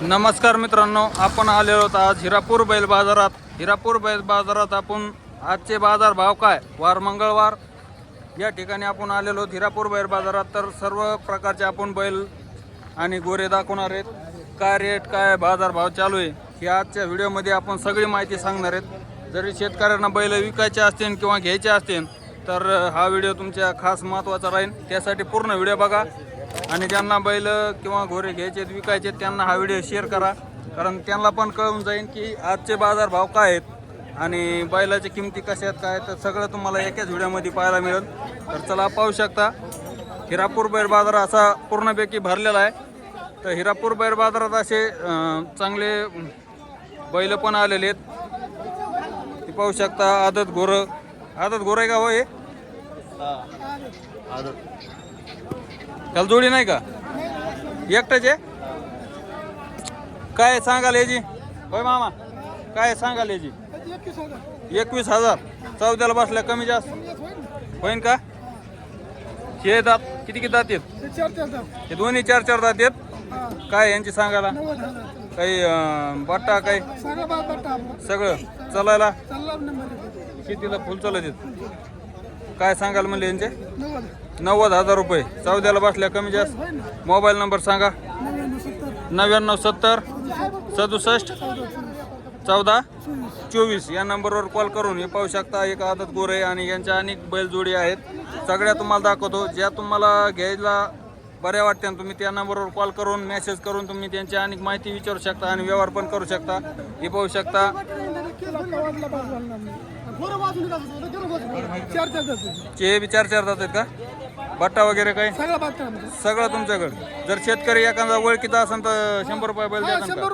नमस्कार मित्रांनो, आपण आलेलो आहोत आज हिरापूर बैल बाजारात. हिरापूर बैल बाजारात आपण आजचे बाजार भाव काय, वार मंगळवार या ठिकाणी आपण आलेलो आहोत हिरापूर बैल बाजारात. तर सर्व प्रकारचे आपण बैल आणि गोरे दाखवणार आहेत. काय रेट, काय बाजार भाव चालू आहे ही आजच्या व्हिडिओमध्ये आपण सगळी माहिती सांगणार आहेत. जरी शेतकऱ्यांना बैल विकायचे असतील किंवा घ्यायचे असतील तर हा व्हिडिओ तुमच्या खास महत्त्वाचा राहील. त्यासाठी पूर्ण व्हिडिओ बघा आणि ज्यांना बैल किंवा घोडे घ्यायचे विकायचे त्यांना हा व्हिडिओ शेअर करा, कारण त्यांना पण कळून जाईल की आजचे बाजार भाव काय आहेत आणि बैलाच्या किमती कशा आहेत काय, तर सगळं तुम्हाला एकाच व्हिडिओमध्ये पाहायला मिळेल. तर चला पाहू शकता हिरापूर बैल बाजार असा पूर्णपैकी भरलेला आहे. तर हिरापूर बैल बाजारात असे चांगले बैल पण आलेले आहेत. ते पाहू शकता. आदत घोरं आहे का हो हे? त्याला जोडी नाही का? एकटाच आहे? काय सांगाल याची? होय मामा, काय सांगाल याची? 21,000. चौद्याला बसल्या कमी जास्त होईन का? हे दात किती दात आहेत? हे दोन्ही 4 दात आहेत. काय यांची सांगायला? काही बट्टा काही सगळं चालायला कितीला फुल चालत आहेत? काय सांगाल म्हणले यांचे? 90,000 रुपये. चौद्याला बसल्या कमी जास्त. मोबाईल नंबर सांगा. 9970 67 14 24 या नंबरवर कॉल करून हे पाहू शकता. एक आदत गोरे आणि यांच्या अनेक बैलजोडी आहेत. सगळ्या तुम्हाला दाखवतो. ज्या तुम्हाला घ्यायला बऱ्या वाटत्या तुम्ही त्या नंबरवर कॉल करून मेसेज करून तुम्ही त्यांची अनेक माहिती विचारू शकता आणि व्यवहार पण करू शकता. हे पाहू शकता. चे बी 4 जातात का? बट्टा वगैरे काही सगळं तुमच्याकडे. जर शेतकरी एखादा ओळखीचा असेल तर 100 रुपये बैल देतात का?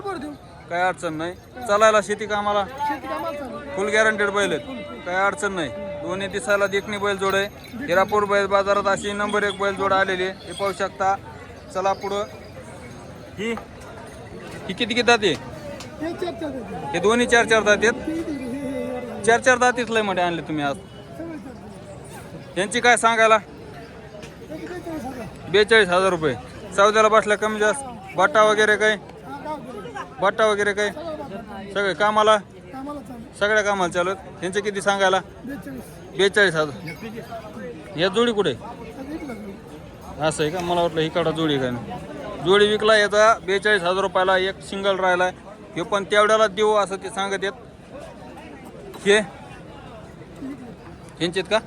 काही अडचण नाही. चालायला शेती कामाला फुल गॅरंटेड बैल आहेत. काही अडचण नाही. दोन्ही दिसायला देखणी बैल जोड आहे. हिरापूर बैल बाजारात अशी नंबर 1 बैल जोड आलेली आहे. हे पाहू शकता. चला पुढं. ही किती दाते? हे दोन्ही 4 दात आहेत. 4 दातीच लय मध्ये आणले तुम्ही आज. यांची काय सांगायला? 42,000 रुपये. चौद्याला बसल्या कमी जास्त. बट्टा वगैरे काही सगळे कामाला सगळ्या कामाला चालत. यांचे किती सांगायला? 42,000. या जोडी कुठे? असं आहे का? मला वाटलं ही काढा जोडी काय. जोडी विकला याचा 42,000 रुपयाला. एक सिंगल राहिला. हे पण तेवढ्याला देऊ असं ते सांगत आहेत. हे यांचेत का?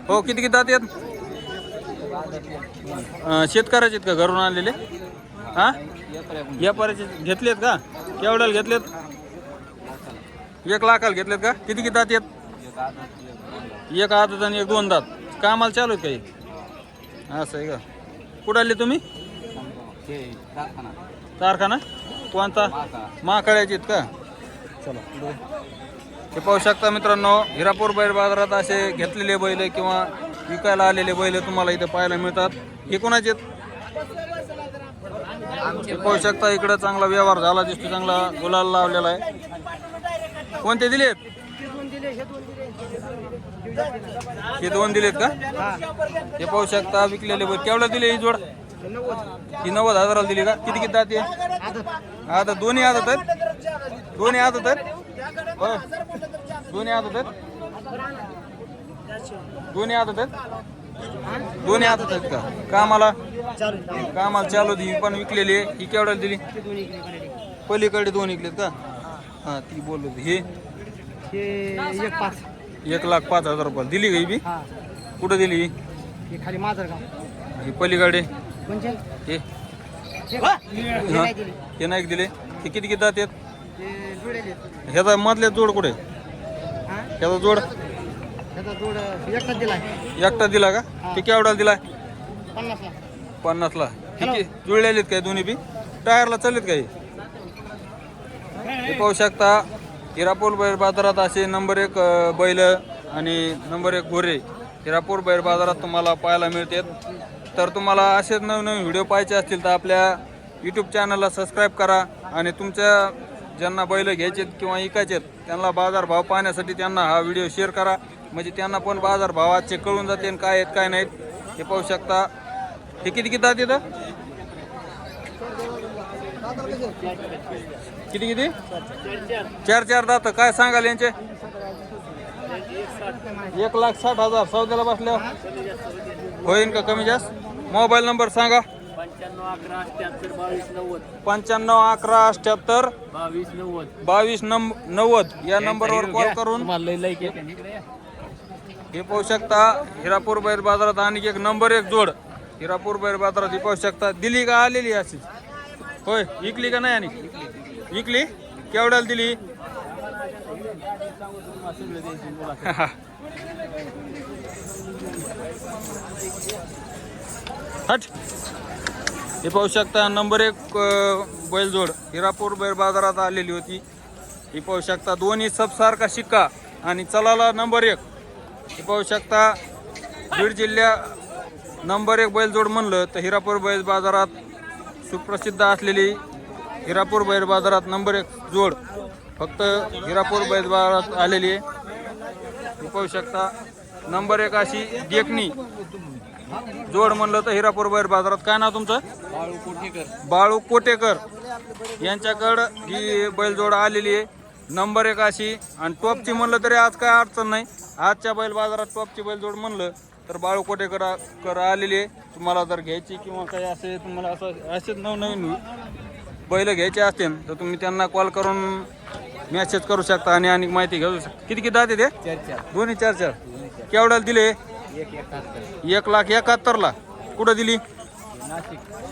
हो. किती दात आहेत? शेतकऱ्याचे आहेत का? घरून आणलेले? हा, व्यापाऱ्याचे घेतलेत का? केवढ्याला घेतलेत? 1 लाखाला घेतलेत का? किती दात आहेत? एक आदत आणि 1-2 दात. कामाला चालू आहेत काही? असं आहे का? कुठं आले तुम्ही? कारखाना कोणता? महाकाळ्याचे आहेत का? चला. हे पाहू शकता मित्रांनो. हिरापूर बैल बाजारात असे घेतलेले बैल किंवा विकायला आलेले बैल तुम्हाला इथे पाहायला मिळतात. हे कोणाचे आहेत? हे पाहू शकता. इकडे चांगला व्यवहार झाला दिसतो. चांगला गुलाल लावलेला आहे. कोणते दिलेत? हे 2 दिलेत का? हे पाहू शकता. विकलेले बैल केवढ्या दिले ही जोड? ही 90,000ला दिली का? किती दात आहे? आता दोन्ही आदत आहेत. दोन्ही आदत आहेत. दोन्ही आदत आहेत. दोन्ही आदत आहेत का? कामाला चालू ही पण विकलेली आहे. ही केवढ्याला दिली? पलीकडे 2 विकलेत का? हां, ती बोललो हे 1,05,000 रुपये दिली का? ही बी कुठं दिली? ही खाली माजरगाव. ही पलीकडे हे हे नाही दिले. हे किती दात आहेत? ह्याचा मधले जोड कुठे? ह्याचा जोड एकटा दिला का? ते केवढा दिला? 50ला. किती जुळलेले काय? दोन्ही बी टायरला चाललेत काही? हे पाहू शकता. हिरापूर बैल बाजारात असे नंबर 1 बैल आणि नंबर 1 घोरे हिरापूर बैल बाजारात तुम्हाला पाहायला मिळतात. तर तुम्हाला असेच नवीन व्हिडिओ पाहायचे असतील तर आपल्या यूट्यूब चॅनलला सबस्क्राईब करा आणि तुमच्या ज्यांना बैल घ्यायचे किंवा विकायचे त्यांना बाजार भाव पाहण्यासाठी त्यांना हा व्हिडिओ शेअर करा. म्हणजे त्यांना पण बाजार भावाचे कळून जाते काय आहेत काय नाहीत. हे पाहू शकता. हे किती दात येतं? किती किती? 4 दात. काय सांगाल यांचे? 1,60,000. सौद्याला बसल्यावर होईन का कमी जास्त? मोबाईल नंबर सांगा. 951178 2290 या नंबरवर कॉल करून हे पाहू शकता. हिरापूर बैल बाजारात आणि एक नंबर 1 जोड हिरापूर बैल बाजारात हे पाहू शकता. दिली का आलेली अशी? होय, इकली का नाही? आणि इकली केवढ्याला दिली? हट. हे पाहू शकता नंबर 1 बैलजोड हिरापूर बैल बाजारात आलेली होती. हे पाहू शकता दोन्ही सबसारखा शिक्का आणि चलाला नंबर 1. हे पाहू शकता बीड जिल्ह्या नंबर 1 बैलजोड म्हणलं तर हिरापूर बैल बाजारात सुप्रसिद्ध असलेली हिरापूर बैल बाजारात नंबर 1 जोड फक्त हिरापूर बैल बाजारात आलेली आहे. हे पाहू शकता नंबर 1 अशी देखणी जोड म्हणलं तर हिरापूर बैल बाजारात. काय नाव तुमचं? बाळू कोटेकर यांच्याकडं ही बैलजोड आलेली आहे नंबर 1 अशी. आणि टॉपची म्हणलं तरी आज काय अडचण नाही. आजच्या बैल बाजारात टॉपची बैलजोड म्हणलं तर बाळू कोटेकर आलेली आहे. तुम्हाला जर घ्यायची किंवा काही असे तुम्हाला असेच नवनवीन बैल घ्यायचे असतील तर तुम्ही त्यांना कॉल करून मेसेज करू शकता आणि अनेक माहिती घेऊ शकता. किती दाते ते? 4 दोन्ही 4 केवढ्याला दिले? 1,71,000ला. कुठं दिली?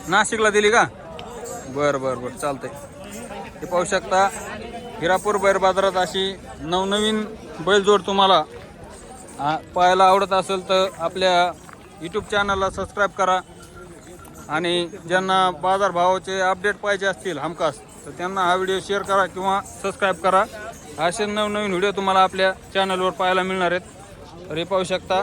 नाशिकला दिली का? बरं चालतंय. हे पाहू शकता हिरापूर बैल बाजारात अशी नवनवीन बैलजोड तुम्हाला पाहायला आवडत असेल तर आपल्या यूट्यूब चॅनलला सबस्क्राईब करा. आणि ज्यांना बाजारभावाचे अपडेट पाहिजे असतील हमखास तर त्यांना हा व्हिडिओ शेअर करा किंवा सबस्क्राईब करा. असे नवनवीन व्हिडिओ तुम्हाला आपल्या चॅनलवर पाहायला मिळणार आहेत. तर हे पाहू शकता